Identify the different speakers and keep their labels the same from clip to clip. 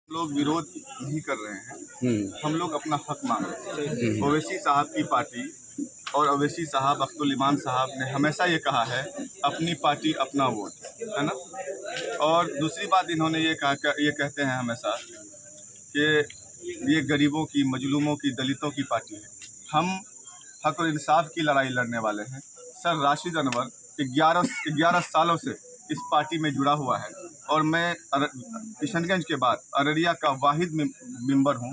Speaker 1: लोग विरोध नहीं कर रहे हैं। हम लोग अपना हक मांग रहे हैं। ओवैसी साहब की पार्टी और ओवैसी साहब अख्तुल इमाम साहब ने हमेशा ये कहा है, अपनी पार्टी अपना वोट, है ना। और दूसरी बात इन्होंने ये कहा, ये कहते हैं हमेशा कि ये गरीबों की, मजलूमों की, दलितों की पार्टी है। हम हक और इंसाफ की लड़ाई लड़ने वाले हैं। सर राशिद अनवर 11 सालों से इस पार्टी में जुड़ा हुआ है और मैं किशनगंज के बाद अररिया का वाहिद मेंबर हूँ।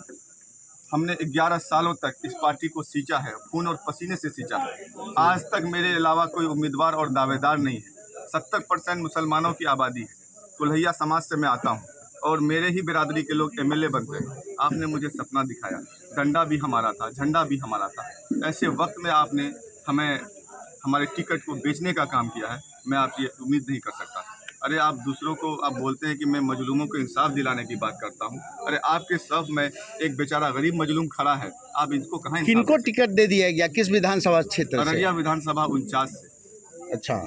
Speaker 1: हमने 11 सालों तक इस पार्टी को सींचा है, खून और पसीने से सींचा है। आज तक मेरे अलावा कोई उम्मीदवार और दावेदार नहीं है। 70% मुसलमानों की आबादी है। कुल्हैया समाज से मैं आता हूँ और मेरे ही बिरादरी के लोग एमएलए बनते हैं। आपने मुझे सपना दिखाया, डंडा भी हमारा था, झंडा भी हमारा था। ऐसे वक्त में आपने हमें हमारे टिकट को बेचने का काम किया है। मैं आपकी उम्मीद नहीं कर सकता। अरे आप दूसरों को आप बोलते हैं कि मैं मजलूमों को इंसाफ दिलाने की बात करता हूँ। अरे आपके सब में एक बेचारा गरीब मजलूम खड़ा है, आप इनको कहाँ
Speaker 2: किनको टिकट दे दिया गया, किस विधानसभा क्षेत्र से?
Speaker 1: अररिया विधानसभा 49 से।
Speaker 2: अच्छा,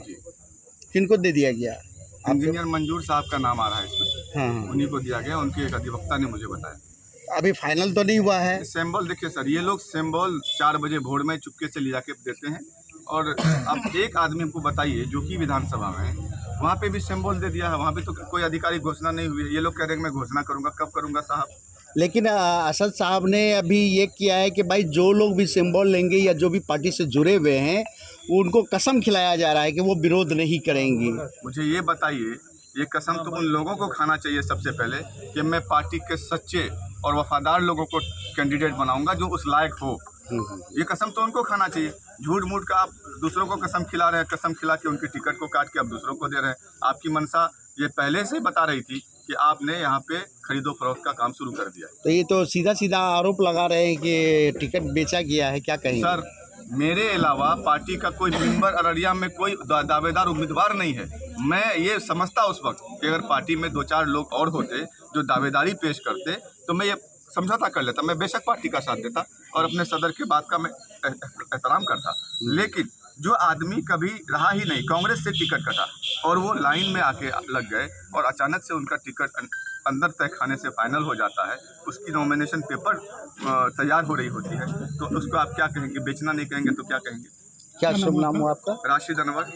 Speaker 2: किनको दे दिया गया?
Speaker 1: इंजीनियर मंजूर साहब का नाम आ रहा है इसमें।
Speaker 2: हाँ,
Speaker 1: उन्हीं को दिया गया, उनके एक अधिवक्ता ने मुझे बताया।
Speaker 2: अभी फाइनल तो नहीं हुआ है।
Speaker 1: सिंबल देखिए सर, ये लोग सिंबल 4 बजे भोर में चुपके से ले जाके देते हैं। और अब एक आदमी हमको बताइए जो कि विधानसभा में, वहाँ पे भी सिंबल दे दिया है। वहाँ पे तो कोई अधिकारी घोषणा नहीं हुई है। ये लोग कह रहे हैं मैं घोषणा करूँगा, कब करूँगा साहब?
Speaker 2: लेकिन असद साहब ने अभी ये किया है कि भाई जो लोग भी सिंबल लेंगे या जो भी पार्टी से जुड़े हुए हैं उनको कसम खिलाया जा रहा है कि वो विरोध नहीं करेंगे।
Speaker 1: मुझे ये बताइए, ये कसम तो उन लोगों को खाना चाहिए सबसे पहले कि मैं पार्टी के सच्चे और वफादार लोगों को कैंडिडेट बनाऊंगा जो उस लायक हो। ये कसम तो उनको खाना चाहिए। झूठ मूठ का आप दूसरों को कसम खिला रहे हैं, कसम खिला के उनकी टिकट को काट के आप दूसरों को दे रहे हैं। आपकी मंशा ये पहले से बता रही थी कि आपने यहाँ पे खरीदो फरोख्त का काम शुरू कर दिया।
Speaker 2: तो ये तो सीधा सीधा आरोप लगा रहे हैं कि टिकट बेचा गया है, क्या कहेंगे?
Speaker 1: सर मेरे अलावा पार्टी का कोई मेंबर अररिया में कोई दावेदार उम्मीदवार नहीं है। मैं ये समझता उस वक्त कि अगर पार्टी में 2-4 लोग और होते जो दावेदारी पेश करते तो मैं ये समझौता कर लेता, मैं बेशक पार्टी का साथ देता और अपने सदर के बात का मैं एहतराम करता। लेकिन जो आदमी कभी रहा ही नहीं, कांग्रेस से टिकट कटा और वो लाइन में आके लग गए और अचानक से उनका टिकट अंदर तय खाने से फाइनल हो जाता है, उसकी नॉमिनेशन पेपर तैयार हो रही होती है, तो उसको आप क्या कहेंगे? बेचना नहीं कहेंगे तो क्या कहेंगे?
Speaker 2: क्या शुभ नाम हो आपका?
Speaker 1: राशिद अनवर।